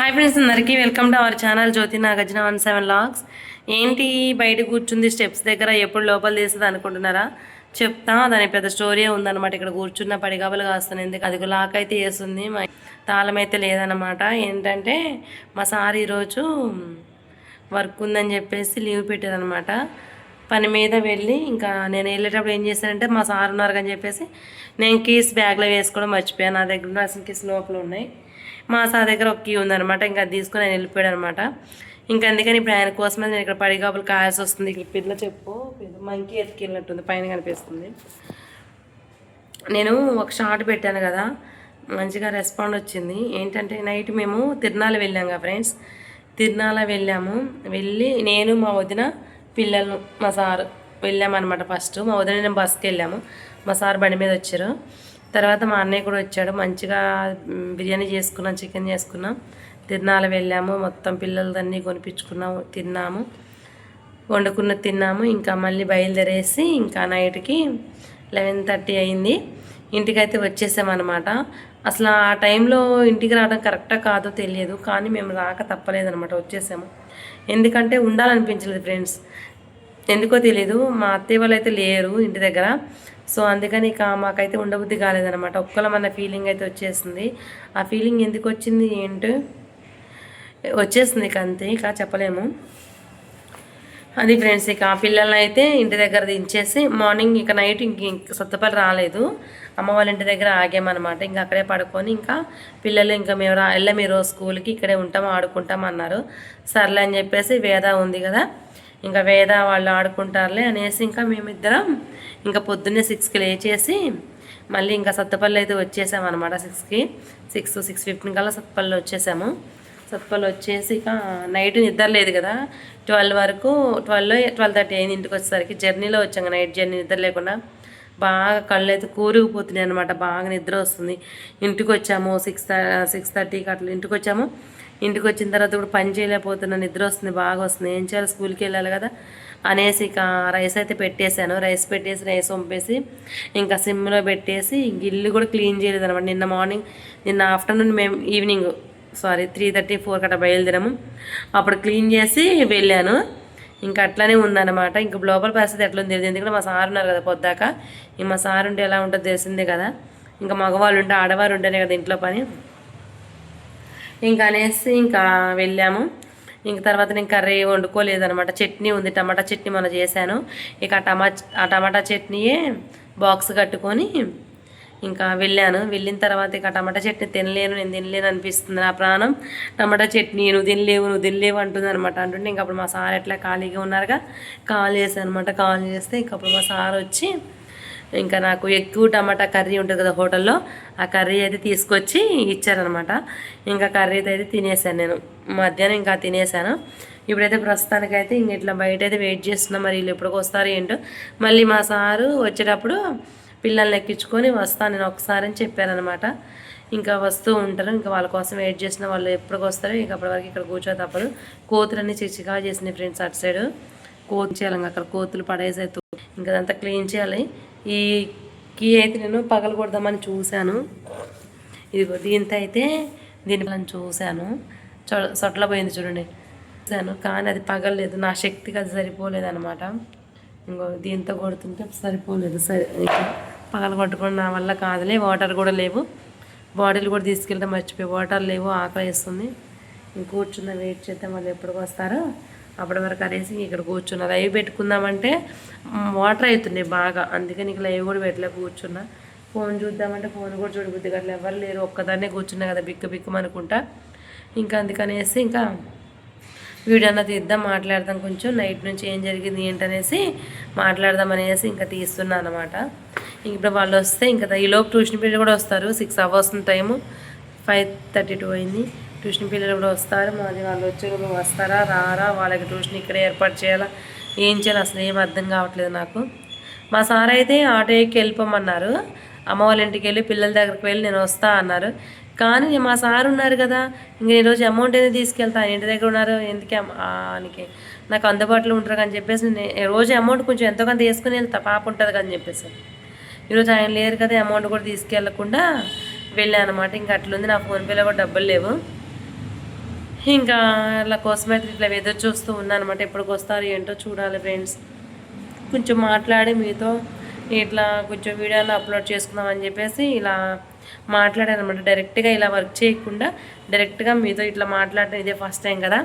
Hi friends, అందరికీ welcome to our channel Jyothi Nagarjuna 17 logs. ఏంటి బయట కూర్చుంది స్టెప్స్ దగ్గర, ఎప్పుడు లోపల తీస్తుంది అనుకుంటున్నారా? చెప్తా. దాని పెద్ద స్టోరీ ఉందన్నమాట. ఇక్కడ కూర్చున్న పడిగాబలు కాస్తాను, ఎందుకు అది లాక్ అయితే వేస్తుంది, తాళం అయితే లేదన్నమాట. ఏంటంటే మా సార్ ఈరోజు వర్క్ ఉందని చెప్పేసి లీవ్ పెట్టారనమాట. పని మీద వెళ్ళి ఇంకా నేను వెళ్ళేటప్పుడు ఏం చేశానంటే, మా సార్ ఉన్నారు అని చెప్పేసి నేను కీస్ బ్యాగ్లో వేసుకోవడం మర్చిపోయాను. నా దగ్గర రాసిన కీస్ లోపల ఉన్నాయి. మా సార్ దగ్గర ఒక కీ ఉందనమాట. ఇంకా అది తీసుకుని ఆయన వెళ్ళిపోయాడు అనమాట. ఇంకా అందుకని ఇప్పుడు ఆయన కోసమే నేను ఇక్కడ పడిగాపులు కాయాల్సి వస్తుంది. ఇక్కడ పిల్ల చెప్పు మంకీ ఎత్తుకెళ్ళినట్టుంది, పైన కనిపిస్తుంది. నేను ఒక షార్ట్ పెట్టాను కదా, మంచిగా రెస్పాండ్ వచ్చింది. ఏంటంటే నైట్ మేము తిరునాళ్ళ వెళ్ళాం కదా ఫ్రెండ్స్. తిరునాళ్ళ వెళ్ళి నేను మా వదిన పిల్లలు మా సారు వెళ్ళామన్నమాట. ఫస్ట్ మా వదిన నేను బస్కి వెళ్ళాము, మా సార్ బండి మీద వచ్చారు. తర్వాత మా అన్నయ్య కూడా వచ్చాడు. మంచిగా బిర్యానీ చేసుకున్నాం, చికెన్ చేసుకున్నాం. తిరునాళ్ళ వెళ్ళాము, మొత్తం పిల్లలదన్నీ కొనిపించుకున్నాము, తిన్నాము, తిన్నాము. ఇంకా మళ్ళీ బయలుదేరేసి ఇంకా నైట్కి 11:30 అయింది. ఇంటికైతే వచ్చేసామన్నమాట. అసలు ఆ టైంలో ఇంటికి రావడం కరెక్టా కాదో తెలియదు, కానీ మేము రాక తప్పలేదన్నమాట, వచ్చేసాము. ఎందుకంటే ఉండాలనిపించలేదు ఫ్రెండ్స్, ఎందుకో తెలీదు. మా అత్తయ్య వాళ్ళు అయితే లేరు ఇంటి దగ్గర, సో అందుకని ఇక మాకైతే ఉండబుద్ధి కాలేదనమాట. ఒక్కలమన్న ఫీలింగ్ అయితే వచ్చేసింది. ఆ ఫీలింగ్ ఎందుకు వచ్చింది ఏంటో వచ్చేసింది, ఇక అంతే, ఇక చెప్పలేము. అది ఫ్రెండ్స్. ఇక ఆ పిల్లల్ని అయితే ఇంటి దగ్గర దించేసి మార్నింగ్ ఇక నైట్ ఇంక సత్తపల్లి రాలేదు, అమ్మ వాళ్ళ ఇంటి దగ్గర ఆగామన్నమాట. ఇంకా అక్కడే పడుకొని ఇంకా పిల్లలు ఇంకా మేము వెళ్ళాము ఈరోజు స్కూల్కి, ఇక్కడే ఉంటాము ఆడుకుంటాం అన్నారు. సర్లే అని చెప్పేసి వేద ఉంది కదా, ఇంకా వేద వాళ్ళు ఆడుకుంటారులే అనేసి ఇంకా మేమిద్దరం ఇంకా పొద్దున్నే 6కి లేచేసి మళ్ళీ ఇంకా సత్తపల్లి అయితే వచ్చేసామన్నమాట. 6:15 కల్లా సత్తపల్లి వచ్చేసాము. సత్తపల్లి వచ్చేసి ఇక నైట్ నిద్ర లేదు కదా, 12 వరకు 12:30 అయింది ఇంటికి వచ్చేసరికి. జర్నీలో వచ్చాము, నైట్ జర్నీ, నిద్ర లేకుండా బాగా కళ్ళు అయితే కూరుకుపోతున్నాయి అనమాట, బాగా నిద్ర వస్తుంది. ఇంటికి వచ్చాము 6:30కి అట్లా ఇంటికి వచ్చాము. ఇంటికి వచ్చిన తర్వాత కూడా పని చేయలేకపోతున్నా, నిద్ర వస్తుంది, బాగా వస్తుంది. ఏం చేయాలి, స్కూల్కి వెళ్ళాలి కదా అనేసి ఇక రైస్ అయితే పెట్టేశాను. రైస్ పెట్టేసి రైస్ వంపేసి ఇంకా సిమ్లో పెట్టేసి ఇల్లు కూడా క్లీన్ చేయలేదు అనమాట. నిన్న ఆఫ్టర్నూన్ మేము ఈవినింగ్ 3:30-4 కట్ట బయలుదేరాము. అప్పుడు క్లీన్ చేసి వెళ్ళాను. ఇంకా అట్లానే ఉందన్నమాట. ఇంకా లోపల పరిస్థితి ఎట్లా తెలియదు, ఎందుకంటే మా సార్ ఉన్నారు కదా పొద్దాక. ఇంక మా సార్ ఉంటే ఎలా ఉంటుందో తెలిసిందే కదా, ఇంకా మగవాళ్ళు ఉంటే ఆడవారు ఉంటేనే కదా ఇంట్లో పని. ఇంకా అనేసి ఇంకా వెళ్ళాము. ఇంక తర్వాత నేను కర్రీ వండుకోలేదనమాట. చట్నీ ఉంది, టమాటా చట్నీ మనం చేశాను. ఇక ఆ టమాటా చట్నీయే బాక్స్ కట్టుకొని ఇంకా వెళ్ళాను. వెళ్ళిన తర్వాత ఇక టమాటా చట్నీ నేను తినలేను అనిపిస్తుంది నా ప్రాణం. టమాటా చట్నీ నువ్వు తినలేవు అంటుంది అనమాట. అంటుంటే ఇంక అప్పుడు మా సార్ ఎట్లా ఖాళీగా ఉన్నారుగా, కాల్ చేశాను అనమాట. కాల్ చేస్తే ఇంక అప్పుడు మా సార్ వచ్చి ఇంకా నాకు ఎక్కువ టమాటా కర్రీ ఉంటుంది కదా హోటల్లో, ఆ కర్రీ అయితే తీసుకొచ్చి ఇచ్చారనమాట. ఇంకా కర్రీ అయితే తినేసాను నేను మధ్యాహ్నం, ఇంకా తినేసాను. ఇప్పుడైతే ప్రస్తుతానికైతే ఇంక ఇట్లా బయట అయితే వెయిట్ చేస్తున్నాం. మరి వీళ్ళు ఎప్పటికి వస్తారు ఏంటో. మళ్ళీ మా సారు వచ్చేటప్పుడు పిల్లల్ని ఎక్కించుకొని వస్తాను నేను ఒకసారి అని చెప్పారనమాట. ఇంకా వస్తూ ఉంటారు. ఇంకా వాళ్ళ కోసం వెయిట్ చేసిన వాళ్ళు ఎప్పటికి వస్తారో ఇక అప్పటి వరకు ఇక్కడ కూర్చో తప్పదు. కోతులన్నీ చిచ్చిగా చేసినాయి ఫ్రెండ్స్. అటు సైడ్ కోతులు చేయాలి, అక్కడ కోతులు పడేసేస్తూ ఇంకా అదంతా క్లీన్ చేయాలి. ఈ కీ అయితే నేను పగలగొడదామని చూశాను. ఇదిగో దీనిని చూశాను, సొట్ల పోయింది చూడండి, చూశాను. కానీ అది పగలలేదు, నా శక్తికి అది సరిపోలేదు అనమాట. ఇంకో దీంతో కొడుతుంటే సరిపోలేదు. పగలగొట్టుకుని నా వల్ల కాదులే. వాటర్ కూడా లేవు, బాటిల్ కూడా తీసుకెళ్తే మర్చిపోయి, వాటర్ లేవు, ఆకలి వేస్తుంది. ఇంక కూర్చున్న వెయిట్ చేద్దాం వాళ్ళు ఎప్పటికి వస్తారో అప్పటి వరకు అనేసి ఇక్కడ కూర్చున్నా. లైవ్ పెట్టుకుందామంటే వాటర్ అవుతున్నాయి బాగా, అందుకని ఇక లైవ్ కూడా పెట్టలే, కూర్చున్నా. ఫోన్ చూద్దామంటే ఫోన్ కూడా చూడబుద్ది అట్లా ఎవరు లేరు, ఒక్కదాన్నే కూర్చున్నా కదా బిక్కమనుకుంటా. ఇంకా అందుకనేసి ఇంకా వీడియో అన్న తీద్దాం, మాట్లాడదాం, కొంచెం నైట్ నుంచి ఏం జరిగింది ఏంటనేసి మాట్లాడదాం అనేసి ఇంకా తీస్తున్నా అనమాట. ఇప్పుడు వాళ్ళు వస్తే ఇంకా ఈలోపు ట్యూషన్ పీరియడ్ కూడా వస్తారు. 6 అవర్స్ టైము, 5:32 అయింది. ట్యూషన్ పిల్లలు కూడా వస్తారు. మాది వాళ్ళు వచ్చి వస్తారా రారా, వాళ్ళకి ట్యూషన్ ఇక్కడే ఏర్పాటు చేయాలా, ఏం చేయాలి అసలు ఏం అర్థం కావట్లేదు నాకు. మా సార్ అయితే ఆటోకి వెళ్ళిపోమన్నారు, అమ్మ వాళ్ళ ఇంటికి వెళ్ళి పిల్లల దగ్గరికి వెళ్ళి నేను వస్తా అన్నారు. కానీ మా సార్ ఉన్నారు కదా, ఇంక ఈరోజు అమౌంట్ ఏది తీసుకెళ్తాను, ఇంటి దగ్గర ఉన్నారు ఎందుకే ఆయనకి, నాకు అందుబాటులో ఉంటారు అని చెప్పేసి నేను రోజు అమౌంట్ కొంచెం ఎంతో కొంత తీసుకుని వెళ్తా, పాప ఉంటుంది కదా అని చెప్పేసి. ఈరోజు ఆయన లేరు కదా, అమౌంట్ కూడా తీసుకెళ్లకుండా వెళ్ళాను అనమాట. ఇంకా అట్లుంది. నా ఫోన్పేలో కూడా డబ్బులు లేవు. ఇంకా అలా కోసమైతే ఇట్లా ఎదురు చూస్తూ ఉన్నాను అనమాట. ఎప్పటికి వస్తారు ఏంటో చూడాలి ఫ్రెండ్స్. కొంచెం మాట్లాడి మీతో ఇట్లా కొంచెం వీడియోలో అప్లోడ్ చేసుకుందాం అని చెప్పేసి ఇలా మాట్లాడాను అనమాట. డైరెక్ట్గా ఇలా వర్క్ చేయకుండా డైరెక్ట్గా మీతో ఇట్లా మాట్లాడటం ఇదే ఫస్ట్ టైం కదా.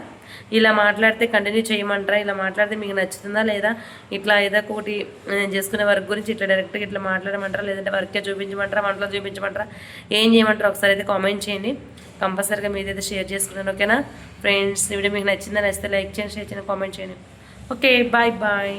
ఇలా మాట్లాడితే కంటిన్యూ చేయమంటారా, ఇలా మాట్లాడితే మీకు నచ్చుతుందా లేదా, ఇట్లా ఏదో ఒకటి నేను చేసుకునే వర్క్ గురించి ఇట్లా డైరెక్ట్గా ఇట్లా మాట్లాడమంటారా, లేదంటే వర్కే చూపించమంటారా, వంటలో చూపించమంటారా, ఏం చేయమంటారా ఒకసారి అయితే కామెంట్ చేయండి. కంపల్సరీగా మీదైతే షేర్ చేసుకున్నాను. ఓకేనా ఫ్రెండ్స్, వీడియో మీకు నచ్చిందా, నచ్చితే లైక్ చేయండి, షేర్ చేయండి, కామెంట్ చేయండి. Okay, bye bye.